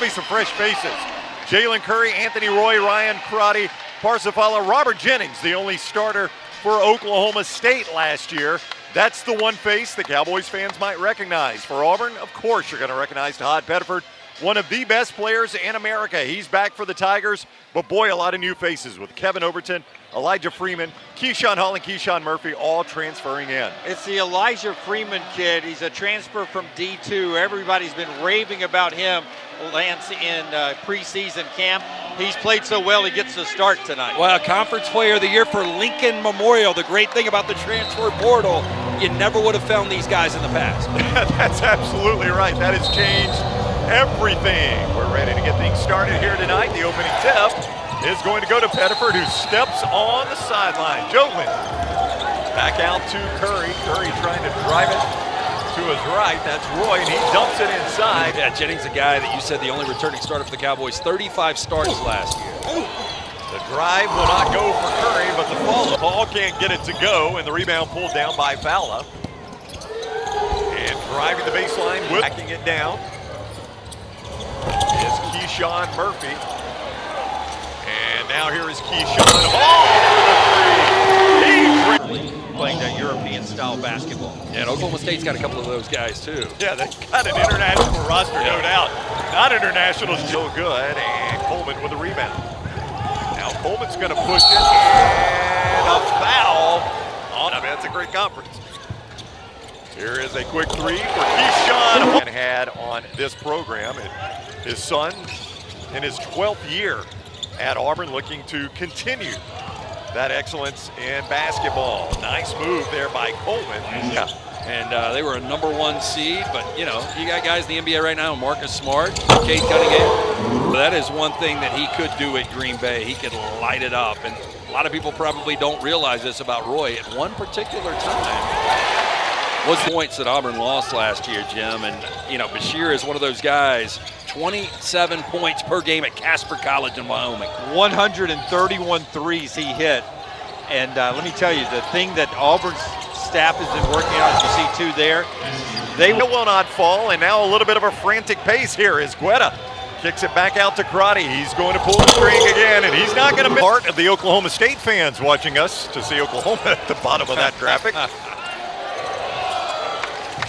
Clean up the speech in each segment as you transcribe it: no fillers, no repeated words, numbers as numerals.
to be some fresh faces. Jalen Curry, Anthony Roy, Ryan Crotty, Parsifala, Robert Jennings, the only starter for Oklahoma State last year. That's the one face the Cowboys fans might recognize. For Auburn, of course, you're going to recognize Todd Pettiford, one of the best players in America. He's back for the Tigers, but boy, a lot of new faces with Kevin Overton, Elijah Freeman, Keyshawn Hall, and Keyshawn Murphy all transferring in. It's the Elijah Freeman kid. He's a transfer from D2. Everybody's been raving about him, Lance, in preseason camp. He's played so well, he gets the start tonight. Well, Conference Player of the Year for Lincoln Memorial. The great thing about the transfer portal, you never would have found these guys in the past. That's absolutely right. That has changed everything. We're ready to get things started here tonight. The opening tip is going to go to Pettiford, who steps on the sideline. Jolin back out to Curry. Curry trying to drive it to his right. That's Roy, and he dumps it inside. Yeah, Jennings, a guy that you said the only returning starter for the Cowboys, 35 starts last year. The drive will not go for Curry, but the follow. Hall can't get it to go, and the rebound pulled down by Fowler. And driving the baseline, backing it down is Keyshawn Murphy. And now here is Keyshawn Hall for the three. Playing that European-style basketball. Yeah, and Oklahoma State's got a couple of those guys, too. Yeah, they've got an international roster, no doubt. Not international, still good. And Coleman with a rebound. Now Coleman's going to push it, and a foul. Oh, I mean, that's a great conference. Here is a quick three for Keyshawn. Had on this program, his son in his 12th year at Auburn, looking to continue that excellence in basketball. Nice move there by Coleman. Yeah. And they were a #1 seed, but you know, you got guys in the NBA right now, Marcus Smart, Cade Cunningham. But that is one thing that he could do at Green Bay. He could light it up. And a lot of people probably don't realize this about Roy. At one particular time, was the points that Auburn lost last year, Jim. And, you know, Bashir is one of those guys, 27 points per game at Casper College in Wyoming. 131 threes he hit. And let me tell you, the thing that Auburn's staff has been working on, as you see two there, they will not fall. And now a little bit of a frantic pace here as Guetta kicks it back out to Crotty. He's going to pull the string again, and he's not going to miss. Part of the Oklahoma State fans watching us to see Oklahoma at the bottom of that graphic.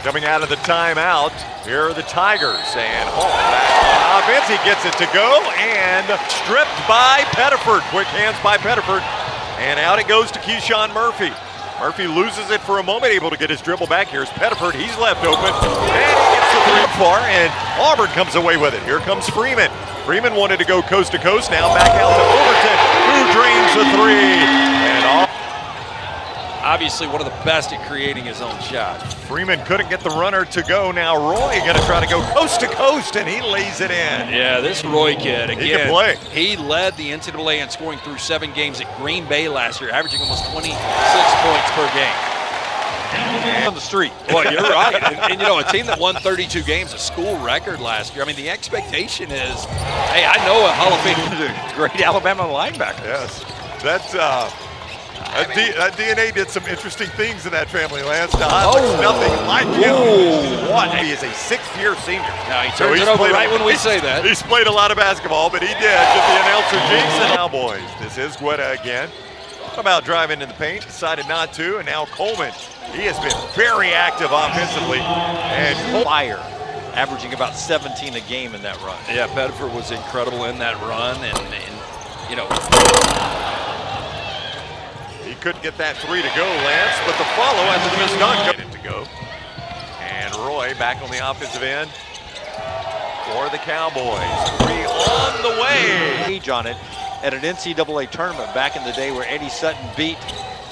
Coming out of the timeout, here are the Tigers, and Hall back on offense. He gets it to go, and stripped by Pettiford. Quick hands by Pettiford, and out it goes to Keyshawn Murphy. Murphy loses it for a moment, able to get his dribble back. Here's Pettiford, he's left open, and he gets the three far, and Auburn comes away with it. Here comes Freeman. Freeman wanted to go coast to coast, now back out to Overton, who drains the three, and obviously one of the best at creating his own shot. Freeman couldn't get the runner to go. Now Roy going to try to go coast to coast, and he lays it in. Yeah, this Roy kid, again, he can play. He led the NCAA in scoring through 7 games at Green Bay last year, averaging almost 26 points per game. On the street. Well, you're right. And, you know, a team that won 32 games, a school record last year. I mean, the expectation is, hey, I know a Hall of Fame. Great Alabama linebacker. Yes. That's that DNA did some interesting things in that family, Lance. Nothing like him. What? He is a 6th-year senior. Now he turns it over right when we say that. He's played a lot of basketball, but he did get the announcer jinx. And Cowboys. This is Guetta again. What about driving in the paint? Decided not to, and now Coleman. He has been very active offensively. And Fire, averaging about 17 a game in that run. Yeah, Pettiford was incredible in that run, and you know. He couldn't get that three to go, Lance, but the follow after the missed dunk got it to go. And Roy back on the offensive end for the Cowboys. Three on the way. Age on it at an NCAA tournament back in the day where Eddie Sutton beat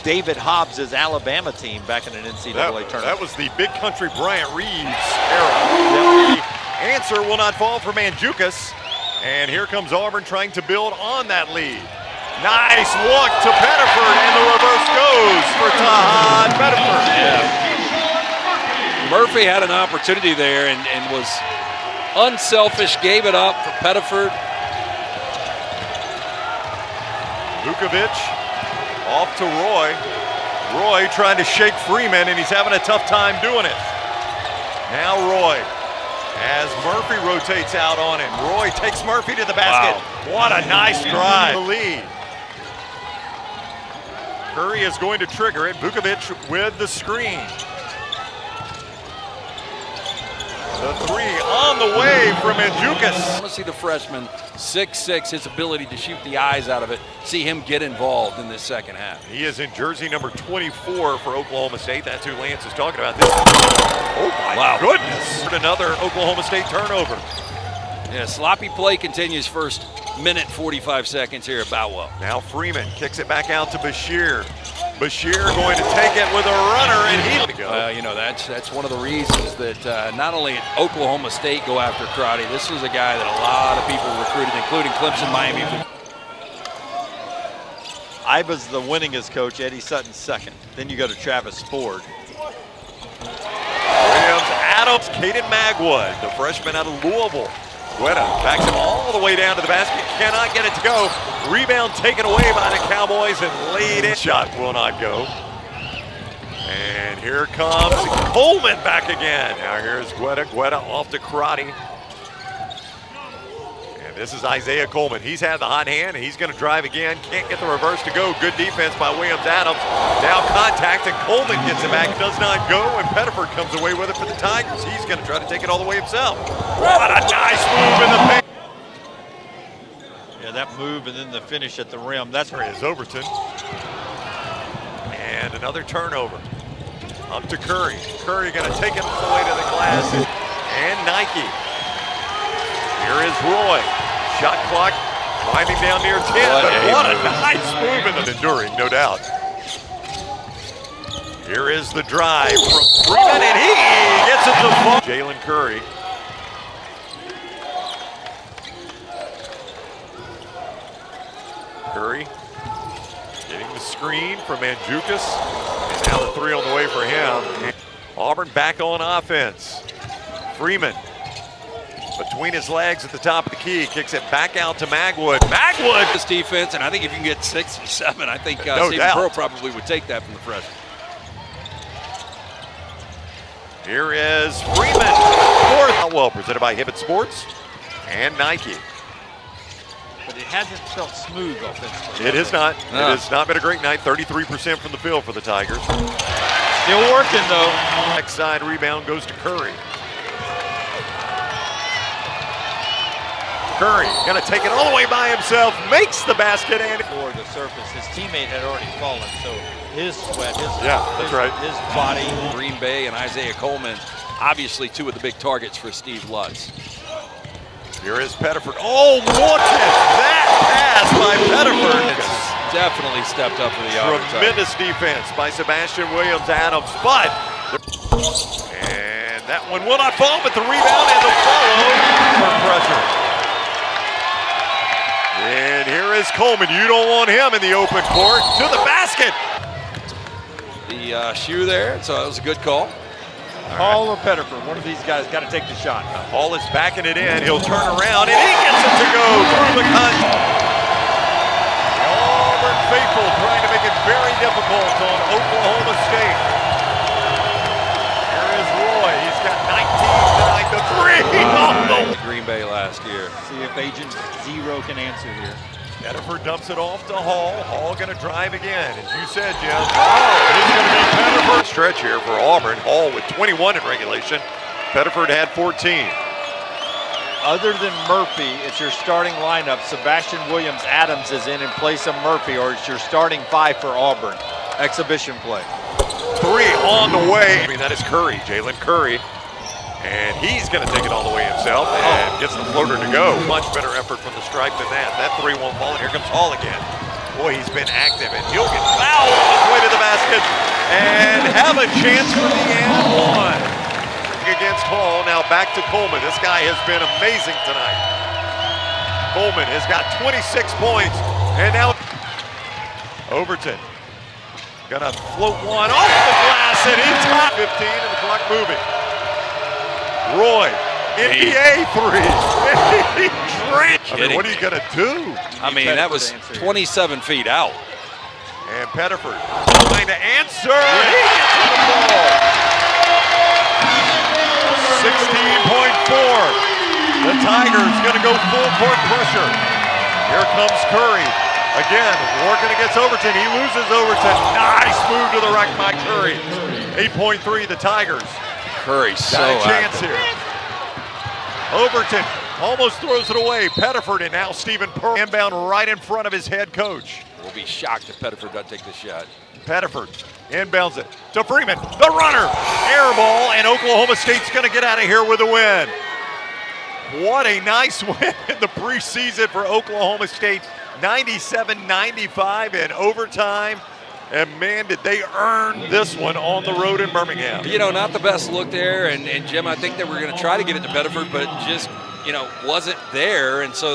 David Hobbs' Alabama team back in an NCAA tournament. That was the Big Country Bryant Reeves era. The answer will not fall for Manjukas. And here comes Auburn trying to build on that lead. Nice look to Pettiford, and the reverse goes for Todd Pettiford. Yeah. Murphy had an opportunity there and was unselfish, gave it up for Pettiford. Vukovic off to Roy. Roy trying to shake Freeman, and he's having a tough time doing it. Now Roy As Murphy rotates out on him, Roy takes Murphy to the basket. Wow. What a nice drive. The lead. Curry is going to trigger it. Vukovic with the screen. The three on the way from Mandzukic. I want to see the freshman, 6'6", his ability to shoot the eyes out of it, see him get involved in this second half. He is in jersey number 24 for Oklahoma State. That's who Lance is talking about. Oh my goodness. Another Oklahoma State turnover. Yeah, sloppy play continues first minute 45 seconds here at Boutwell. Now Freeman kicks it back out to Bashir. Bashir going to take it with a runner, and he'll go. You know, that's one of the reasons that not only Oklahoma State go after Crotty, this was a guy that a lot of people recruited, including Clemson, Miami. Iba's the winningest coach, Eddie Sutton's second. Then you go to Travis Ford. Williams, Adams, Caden Magwood, the freshman out of Louisville. Guetta backs him all the way down to the basket, cannot get it to go. Rebound taken away by the Cowboys and laid in. Shot will not go. And here comes Coleman back again. Now here's Guetta. Guetta off to Crotty. And this is Isaiah Coleman. He's had the hot hand, and he's going to drive again. Can't get the reverse to go. Good defense by Williams Adams. Now contact, and Coleman gets it back. Does not go, and Pettiford comes away with it for the Tigers. He's going to try to take it all the way himself. What a nice move in the paint. Yeah, that move and then the finish at the rim. That's where is Overton. And another turnover. Up to Curry. Curry going to take it all the way to the glass. And Nike. Here is Roy. Shot clock winding down near 10. What a nice move in the enduring, no doubt. Here is the drive from Freeman, and he gets it to Jalen Curry. Curry getting the screen from Mandzukic. And now the three on the way for him. And Auburn back on offense. Freeman between his legs at the top of the key, kicks it back out to Magwood. Magwood! This defense, and I think if you can get 6 or 7, I think no Stephen doubt. Pearl probably would take that from the freshman. Here is Freeman. Fourth. Well, presented by Hibbett Sports and Nike. But it hasn't felt smooth offensively. It has not. No. It has not been a great night. 33% from the field for the Tigers. Still working, though. Next side rebound goes to Curry. Curry going to take it all the way by himself, makes the basket, and for the surface. His teammate had already fallen, so his sweat, that's right. His body. Green Bay and Isaiah Coleman, obviously two of the big targets for Steve Lutz. Here is Pettiford. Oh, look at that pass by Pettiford. It's definitely stepped up for the Auburn. Tremendous defense by Sebastian Williams Adams, and that one will not fall, but the rebound and the follow for pressure. And here is Coleman. You don't want him in the open court. To the basket. The shoe there, so that was a good call. Hall or Pettiford, one of these guys got to take the shot. Hall is backing it in. He'll turn around, and he gets it to go through the contact. The Auburn faithful trying to make it very difficult on Oklahoma State. Here is Roy. He's got 19 tonight. The three. Green Bay last year. See if Agent Zero can answer here. Pettiford dumps it off to Hall. Hall going to drive again. As you said, Jim, it's going to be Pettiford. Stretch here for Auburn. Hall with 21 in regulation. Pettiford had 14. Other than Murphy, it's your starting lineup. Sebastian Williams Adams is in place of Murphy, or it's your starting 5 for Auburn. Exhibition play. Three on the way. I mean, that is Curry, Jalen Curry. And he's going to take it all the way himself and gets the floater to go. Much better effort from the stripe than that. That three won't fall, and here comes Hall again. Boy, he's been active, and he'll get fouled on his way to the basket and have a chance for the and one. Against Hall, now back to Coleman. This guy has been amazing tonight. Coleman has got 26 points, and now Overton. Gonna float one off the glass and in top 15, and the clock moving. Roy, NBA three. I mean, what are you going to do? I mean, that was 27 feet out. And Pettiford trying to answer. He gets to the ball. The Tigers going to go full court pressure. Here comes Curry. Again, working against Overton. He loses Overton. Nice move to the rack by Curry. 8.3, the Tigers. Curry so Got a chance active. here. Overton almost throws it away. Pettiford and now Stephen Pearl. Inbound right in front of his head coach. We'll be shocked if Pettiford doesn't take the shot. Pettiford inbounds it to Freeman. The runner. Air ball, and Oklahoma State's going to get out of here with a win. What a nice win in the preseason for Oklahoma State. 97-95 in overtime. And man, did they earn this one on the road in Birmingham. You know, not the best look there. And Jim, I think that we're going to try to get it to Pettiford, but just, you know, wasn't there. And so